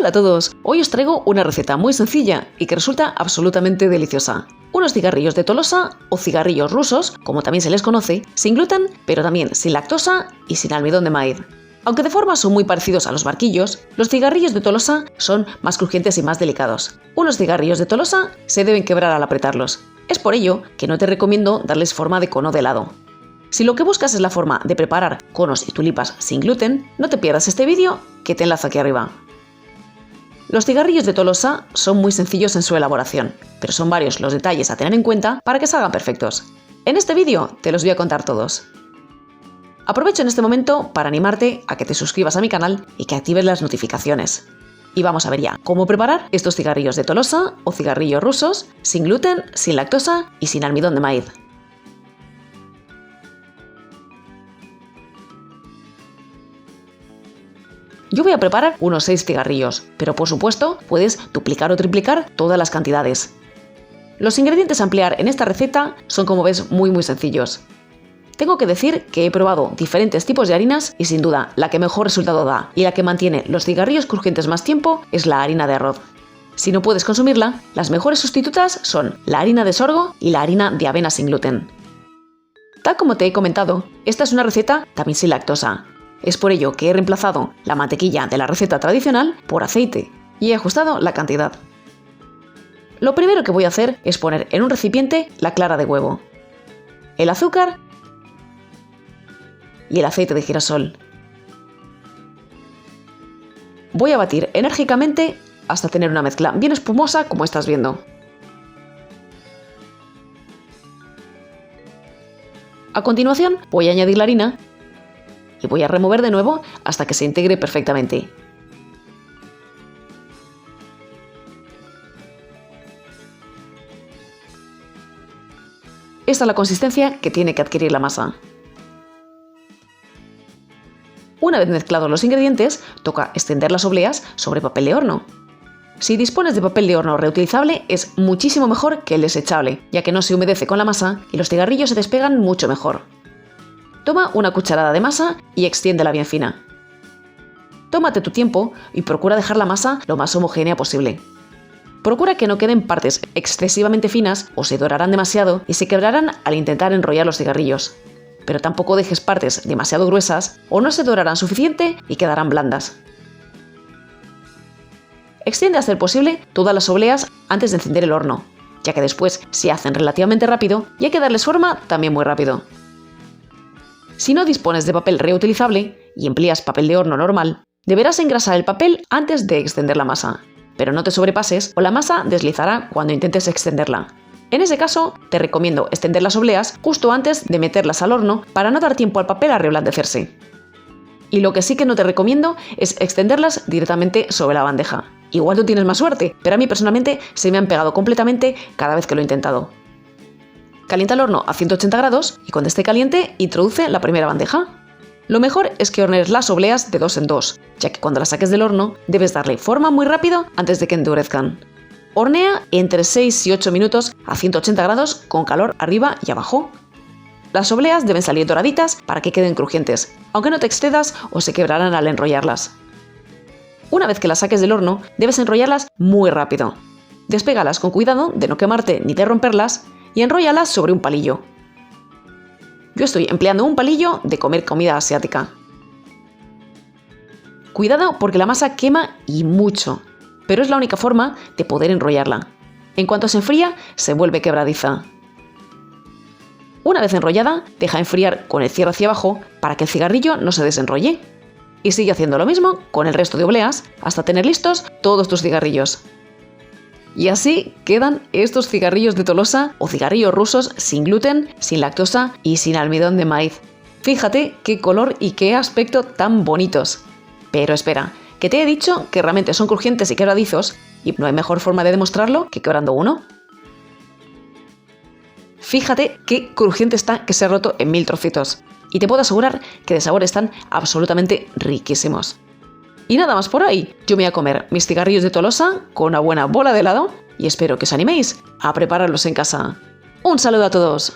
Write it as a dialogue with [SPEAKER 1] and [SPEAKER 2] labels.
[SPEAKER 1] Hola a todos, hoy os traigo una receta muy sencilla y que resulta absolutamente deliciosa. Unos cigarrillos de Tolosa o cigarrillos rusos, como también se les conoce, sin gluten, pero también sin lactosa y sin almidón de maíz. Aunque de forma son muy parecidos a los barquillos, los cigarrillos de Tolosa son más crujientes y más delicados. Unos cigarrillos de Tolosa se deben quebrar al apretarlos. Es por ello que no te recomiendo darles forma de cono de helado. Si lo que buscas es la forma de preparar conos y tulipas sin gluten, no te pierdas este vídeo que te enlazo aquí arriba. Los cigarrillos de Tolosa son muy sencillos en su elaboración, pero son varios los detalles a tener en cuenta para que salgan perfectos. En este vídeo te los voy a contar todos. Aprovecho en este momento para animarte a que te suscribas a mi canal y que actives las notificaciones. Y vamos a ver ya cómo preparar estos cigarrillos de Tolosa o cigarrillos rusos sin gluten, sin lactosa y sin almidón de maíz. Yo voy a preparar unos 6 cigarrillos, pero por supuesto puedes duplicar o triplicar todas las cantidades. Los ingredientes a emplear en esta receta son, como ves, muy sencillos. Tengo que decir que he probado diferentes tipos de harinas y sin duda la que mejor resultado da y la que mantiene los cigarrillos crujientes más tiempo es la harina de arroz. Si no puedes consumirla, las mejores sustitutas son la harina de sorgo y la harina de avena sin gluten. Tal como te he comentado, esta es una receta también sin lactosa. Es por ello que he reemplazado la mantequilla de la receta tradicional por aceite y he ajustado la cantidad. Lo primero que voy a hacer es poner en un recipiente la clara de huevo, el azúcar y el aceite de girasol. Voy a batir enérgicamente hasta tener una mezcla bien espumosa como estás viendo. A continuación voy a añadir la harina y voy a remover de nuevo hasta que se integre perfectamente. Esta es la consistencia que tiene que adquirir la masa. Una vez mezclados los ingredientes, toca extender las obleas sobre papel de horno. Si dispones de papel de horno reutilizable, es muchísimo mejor que el desechable, ya que no se humedece con la masa y los cigarrillos se despegan mucho mejor. Toma una cucharada de masa y extiéndela bien fina. Tómate tu tiempo y procura dejar la masa lo más homogénea posible. Procura que no queden partes excesivamente finas o se dorarán demasiado y se quebrarán al intentar enrollar los cigarrillos. Pero tampoco dejes partes demasiado gruesas o no se dorarán suficiente y quedarán blandas. Extiende a ser posible todas las obleas antes de encender el horno, ya que después se hacen relativamente rápido y hay que darles forma también muy rápido. Si no dispones de papel reutilizable y empleas papel de horno normal, deberás engrasar el papel antes de extender la masa, pero no te sobrepases o la masa deslizará cuando intentes extenderla. En ese caso, te recomiendo extender las obleas justo antes de meterlas al horno para no dar tiempo al papel a reblandecerse. Y lo que sí que no te recomiendo es extenderlas directamente sobre la bandeja. Igual tú tienes más suerte, pero a mí personalmente se me han pegado completamente cada vez que lo he intentado. Calienta el horno a 180 grados y cuando esté caliente introduce la primera bandeja. Lo mejor es que hornees las obleas de 2 en 2, ya que cuando las saques del horno debes darle forma muy rápido antes de que endurezcan. Hornea entre 6 y 8 minutos a 180 grados con calor arriba y abajo. Las obleas deben salir doraditas para que queden crujientes, aunque no te excedas o se quebrarán al enrollarlas. Una vez que las saques del horno, debes enrollarlas muy rápido. Despégalas con cuidado de no quemarte ni de romperlas y enróllalas sobre un palillo. Yo estoy empleando un palillo de comer comida asiática. Cuidado porque la masa quema y mucho, pero es la única forma de poder enrollarla. En cuanto se enfría, se vuelve quebradiza. Una vez enrollada, deja enfriar con el cierre hacia abajo para que el cigarrillo no se desenrolle. Y sigue haciendo lo mismo con el resto de obleas hasta tener listos todos tus cigarrillos. Y así quedan estos cigarrillos de Tolosa o cigarrillos rusos sin gluten, sin lactosa y sin almidón de maíz. Fíjate qué color y qué aspecto tan bonitos. Pero espera, que te he dicho que realmente son crujientes y quebradizos y no hay mejor forma de demostrarlo que quebrando uno. Fíjate qué crujiente está, que se ha roto en 1000 trocitos. Y te puedo asegurar que de sabor están absolutamente riquísimos. Y nada más por hoy, yo me voy a comer mis cigarrillos de Tolosa con una buena bola de helado y espero que os animéis a prepararlos en casa. ¡Un saludo a todos!